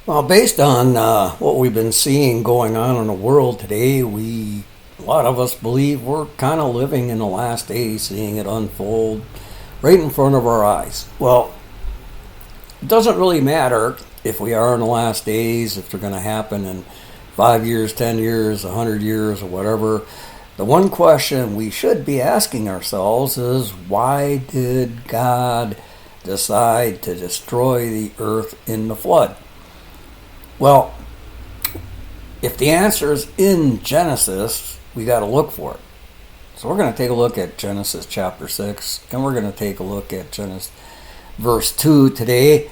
Well, based on what we've been seeing going on in the world today, a lot of us believe we're kind of living in the last days, seeing it unfold right in front of our eyes. Well, it doesn't really matter if we are in the last days, if they're going to happen in 5 years, 10 years, 100 years, or whatever. The one question we should be asking ourselves is, why did God decide to destroy the earth in the flood? Well, if the answer is in Genesis, we got to look for it. So we're going to take a look at Genesis chapter 6, and we're going to take a look at Genesis verse 2 today,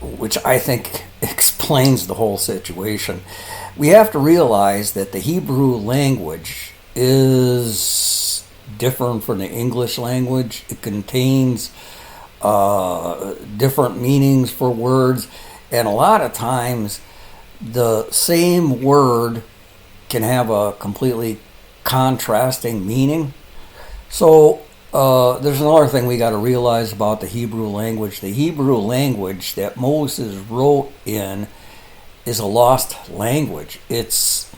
which I think explains the whole situation. We have to realize that the Hebrew language is different from the English language. It contains different meanings for words, and a lot of times the same word can have a completely contrasting meaning. So there's another thing we got to realize about the Hebrew language. The Hebrew language that Moses wrote in is a lost language. There's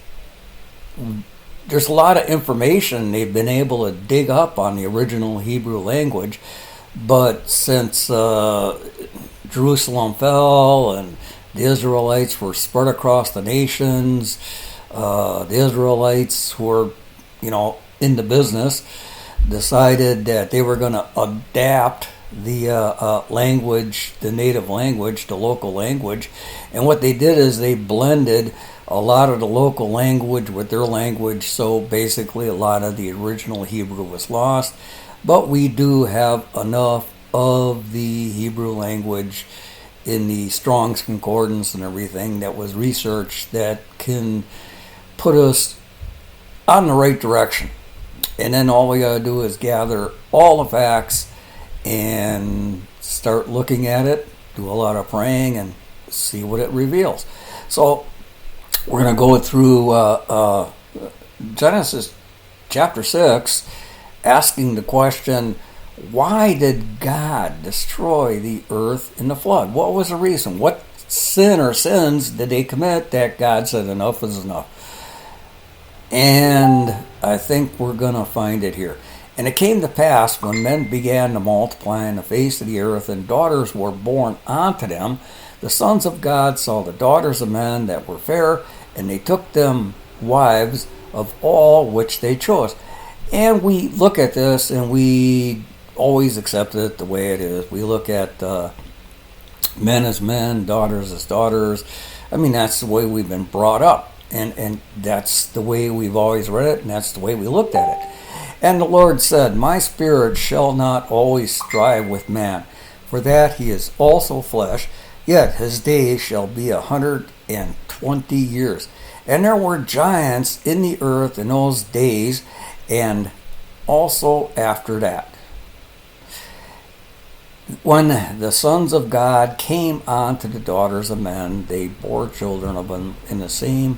a lot of information they've been able to dig up on the original Hebrew language, but since Jerusalem fell and the Israelites were spread across the nations, the Israelites who were, in the business, decided that they were going to adapt the language, the native language, the local language. And what they did is they blended a lot of the local language with their language. So basically, a lot of the original Hebrew was lost. But we do have enough of the Hebrew language in the Strong's Concordance and everything that was researched that can put us on the right direction. And then all we got to do is gather all the facts and start looking at it, do a lot of praying, and see what it reveals. So we're going to go through Genesis chapter 6, asking the question, why did God destroy the earth in the flood? What was the reason? What sin or sins did they commit that God said enough is enough? And I think we're going to find it here. And it came to pass, when men began to multiply on the face of the earth, and daughters were born unto them, the sons of God saw the daughters of men that were fair, and they took them wives of all which they chose. And we look at this, and we always accept it the way it is. We look at men as men, daughters as daughters. I mean, that's the way we've been brought up. And that's the way we've always read it, and that's the way we looked at it. And the Lord said, my spirit shall not always strive with man, for that he is also flesh, yet his days shall be 120 years. And there were giants in the earth in those days, and also after that. When the sons of God came unto the daughters of men, they bore children of them, and the same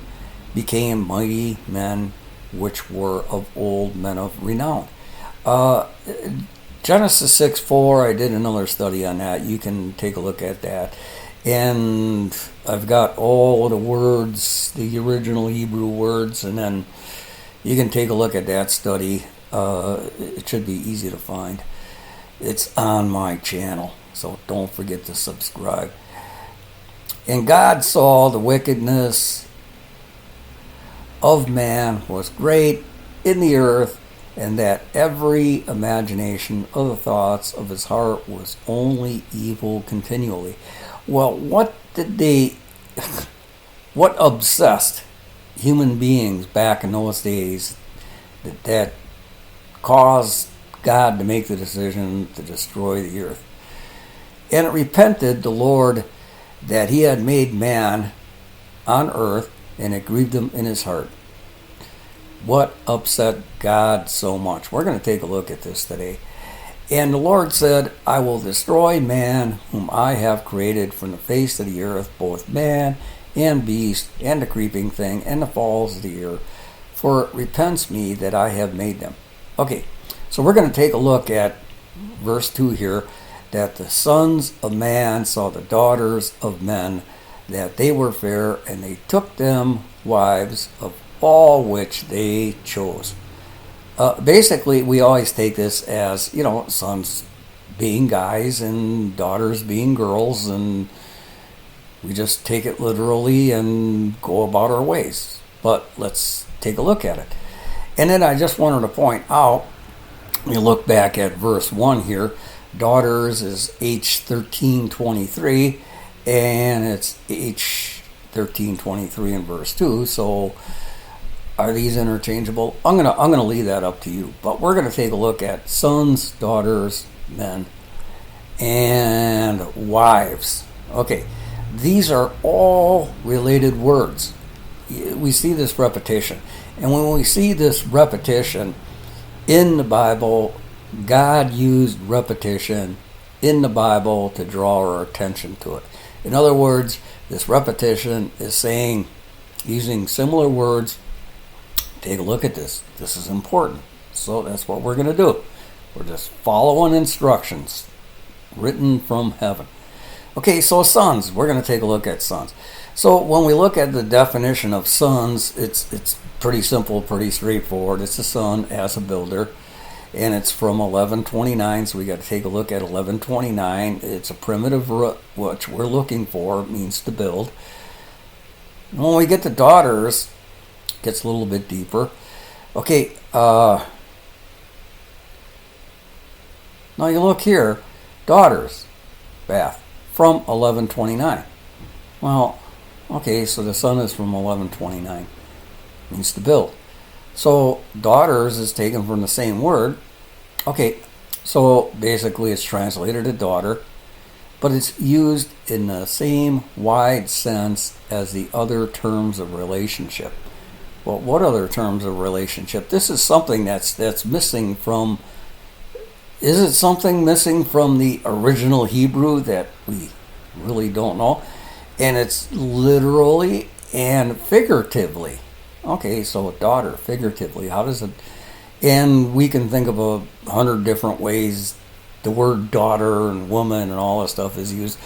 became mighty men, which were of old, men of renown. Genesis 6:4, I did another study on that. You can take a look at that. And I've got all the words, the original Hebrew words, and then you can take a look at that study. It should be easy to find. It's on my channel, so don't forget to subscribe. And God saw the wickedness of man was great in the earth, and that every imagination of the thoughts of his heart was only evil continually. Well, what obsessed human beings back in those days that caused God to make the decision to destroy the earth? And it repented the Lord that he had made man on earth, and it grieved him in his heart. What upset God so much? We're going to take a look at this today. And the Lord said, I will destroy man whom I have created from the face of the earth, both man and beast, and the creeping thing, and the fowls of the air, for it repents me that I have made them. Okay, so we're going to take a look at verse 2 here, that the sons of man saw the daughters of men that they were fair, and they took them wives of all which they chose. Basically, we always take this as, sons being guys and daughters being girls, and we just take it literally and go about our ways. But let's take a look at it. And then I just wanted to point out, you look back at verse 1 here, daughters is H1323, and it's H1323 in verse 2, so are these interchangeable? I'm gonna leave that up to you. But we're gonna take a look at sons, daughters, men, and wives. Okay, these are all related words. We see this repetition. And when we see this repetition in the Bible, God used repetition in the Bible to draw our attention to it. In other words, this repetition is saying, using similar words, take a look at this. This is important. So that's what we're going to do. We're just following instructions written from heaven. Okay, so sons. We're going to take a look at sons. So when we look at the definition of sons, it's pretty simple, pretty straightforward. It's a son as a builder, and it's from 1129, so we got to take a look at 1129. It's a primitive root, which we're looking for, means to build. And when we get to daughters, it gets a little bit deeper. Okay, now you look here, daughters, bath, from 1129. Well, okay, so the son is from 1129, means to build. So daughters is taken from the same word. Okay, so basically it's translated a daughter, but it's used in the same wide sense as the other terms of relationship. Well, what other terms of relationship? This is something that's missing from. Is it something missing from the original Hebrew that we really don't know? And it's literally and figuratively. Okay, so daughter, figuratively. How does it... And we can think of 100 different ways the word daughter and woman and all that stuff is used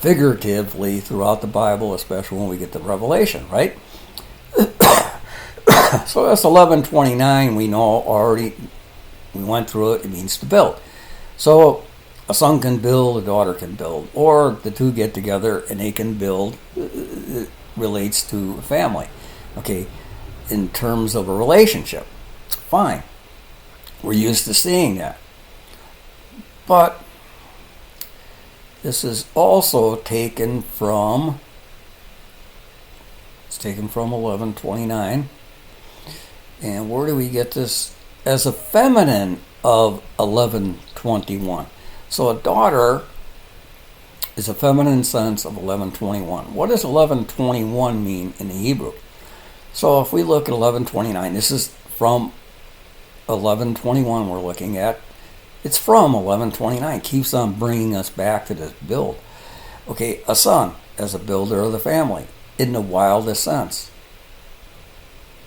figuratively throughout the Bible, especially when we get to Revelation, right? So that's 1129. We know already. We went through it. It means to build. So a son can build, a daughter can build, or the two get together and they can build. It relates to a family. Okay, in terms of a relationship, fine. We're used to seeing that. But this is also taken from, it's taken from 1129. And where do we get this? As a feminine of 1121. So a daughter is a feminine sense of 1121. What does 1121 mean in the Hebrew? So if we look at 1129, this is from 1121 we're looking at. It's from 1129. Keeps on bringing us back to this build. Okay, a son as a builder of the family in the wildest sense,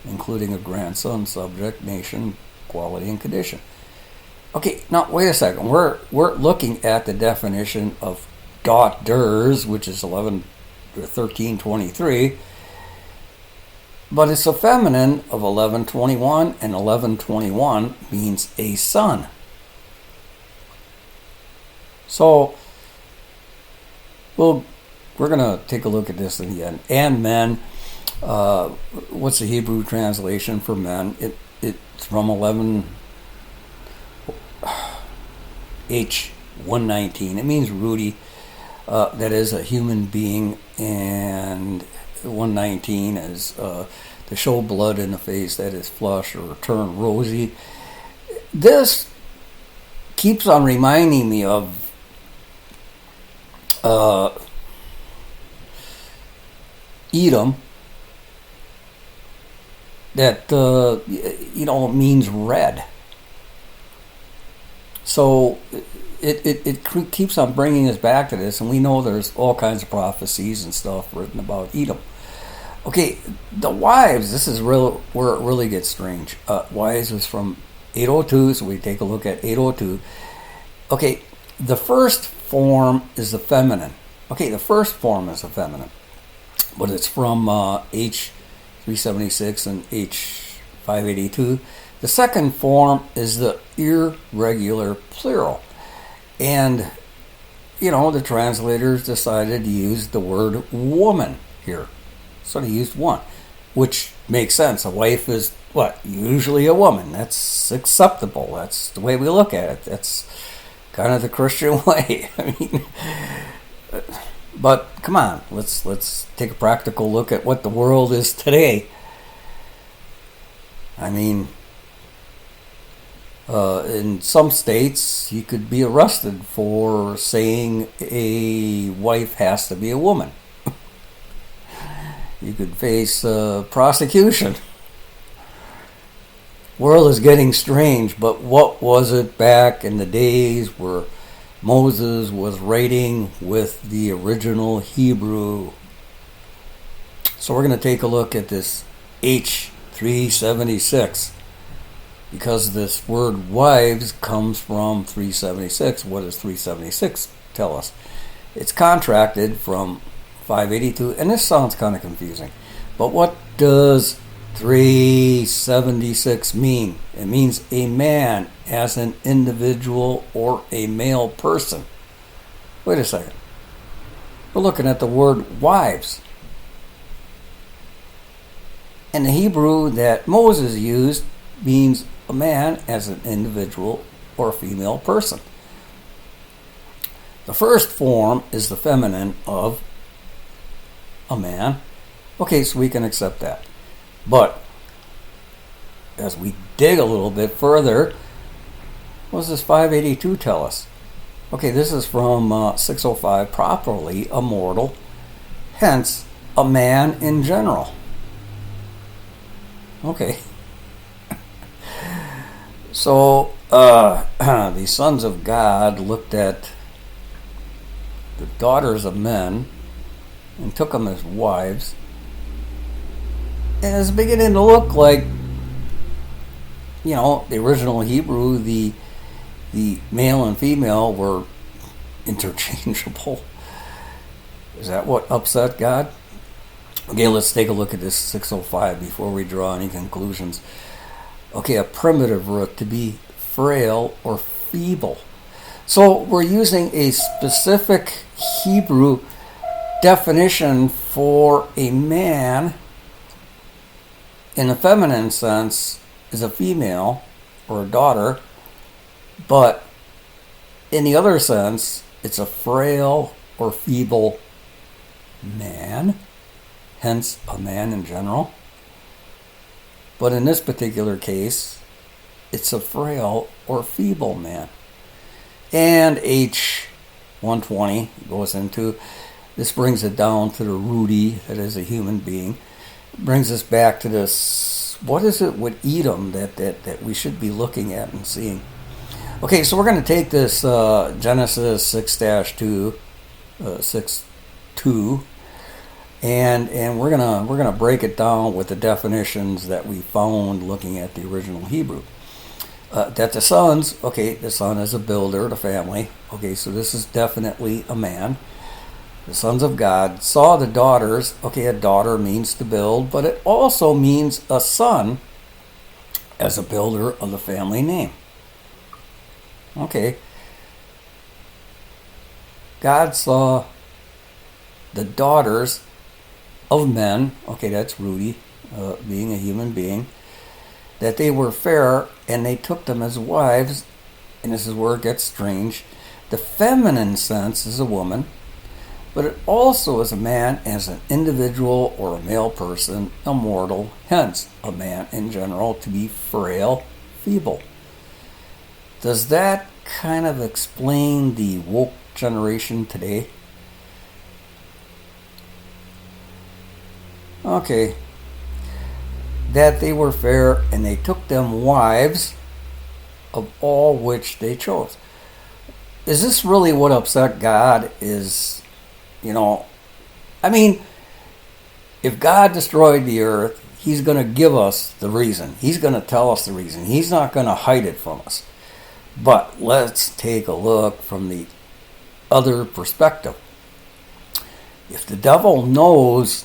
including a grandson, subject, nation, quality, and condition. Okay, now wait a second. We're looking at the definition of daughters, which is 1323, but it's a feminine of 1121, and 1121 means a son. So, we're going to take a look at this in the end. And men, what's the Hebrew translation for men? It's from 11H119. It means Rudy. That is a human being, and 119 is to show blood in the face, that is flush or turn rosy. This keeps on reminding me of Edom, that means red. So it keeps on bringing us back to this, and we know there's all kinds of prophecies and stuff written about Edom. Okay, the wives, this is where it really gets strange. Wives is from 802, so we take a look at 802. Okay, the first form is the feminine. Okay, the first form is the feminine. but it's from H376 and H582. The second form is the irregular plural. And, the translators decided to use the word woman here. So they used one, which makes sense. A wife is what? Usually a woman. That's acceptable. That's the way we look at it. That's kind of the Christian way. But come on, let's take a practical look at what the world is today. In some states, you could be arrested for saying a wife has to be a woman. You could face prosecution. World is getting strange, but what was it back in the days where Moses was writing with the original Hebrew? So we're going to take a look at this H376. Because this word wives comes from 376. What does 376 tell us? It's contracted from 582, and this sounds kind of confusing. But what does 376 mean? It means a man as an individual or a male person. Wait a second. We're looking at the word wives. And the Hebrew that Moses used means a man as an individual or a female person. The first form is the feminine of a man. Okay, so we can accept that. But as we dig a little bit further, what does this 582 tell us? Okay, this is from 605, properly a mortal, hence a man in general. Okay. So, the sons of God looked at the daughters of men and took them as wives. And it's beginning to look like, the original Hebrew, the male and female were interchangeable. Is that what upset God? Okay, let's take a look at this 605 before we draw any conclusions. Okay, a primitive root, to be frail or feeble. So we're using a specific Hebrew definition for a man in a feminine sense is a female or a daughter, but in the other sense, it's a frail or feeble man, hence a man in general. But in this particular case, it's a frail or feeble man. And H120 goes into, this brings it down to the Rudy, that is a human being. It brings us back to this, what is it with Edom that we should be looking at and seeing? Okay, so we're going to take this Genesis 6-2, 6:2, and we're gonna break it down with the definitions that we found looking at the original Hebrew. That the sons, okay, the son is a builder, the family. Okay, so this is definitely a man. The sons of God saw the daughters. Okay, a daughter means to build, but it also means a son as a builder of the family name. Okay. God saw the daughters of men, okay, that's Rudy, being a human being, that they were fair, and they took them as wives, and this is where it gets strange. The feminine sense is a woman, but it also is a man as an individual or a male person, a mortal, hence a man in general, to be frail, feeble. Does that kind of explain the woke generation today? Okay. That they were fair, and they took them wives, of all which they chose. Is this really what upset God? Is, if God destroyed the earth, He's going to give us the reason. He's going to tell us the reason. He's not going to hide it from us. But let's take a look from the other perspective. If the devil knows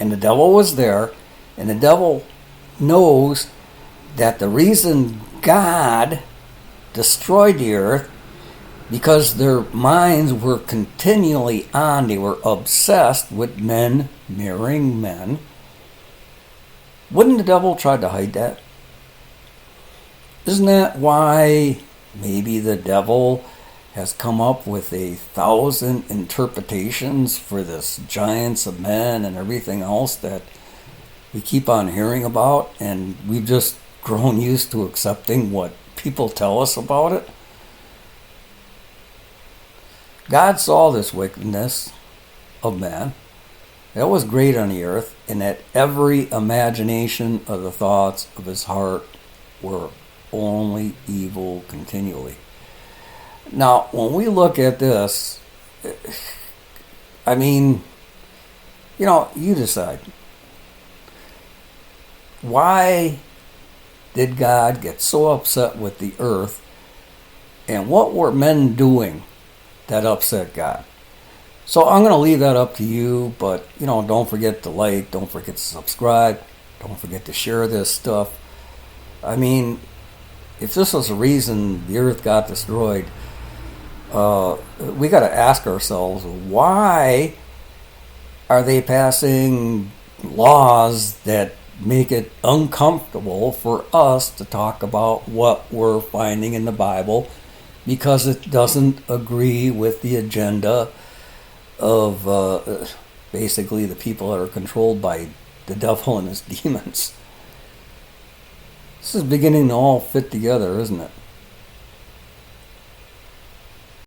And the devil was there, and the devil knows that the reason God destroyed the earth because their minds were continually on, they were obsessed with men marrying men. Wouldn't the devil try to hide that? Isn't that why maybe the devil has come up with 1,000 interpretations for this giants of men and everything else that we keep on hearing about, and we've just grown used to accepting what people tell us about it? God saw this wickedness of man that was great on the earth, and that every imagination of the thoughts of his heart were only evil continually. Now, when we look at this, I mean, you decide. Why did God get so upset with the earth, and what were men doing that upset God? So I'm going to leave that up to you, but don't forget to like, don't forget to subscribe, don't forget to share this stuff. I mean, if this was the reason the earth got destroyed, we got to ask ourselves, why are they passing laws that make it uncomfortable for us to talk about what we're finding in the Bible because it doesn't agree with the agenda of basically the people that are controlled by the devil and his demons? This is beginning to all fit together, isn't it?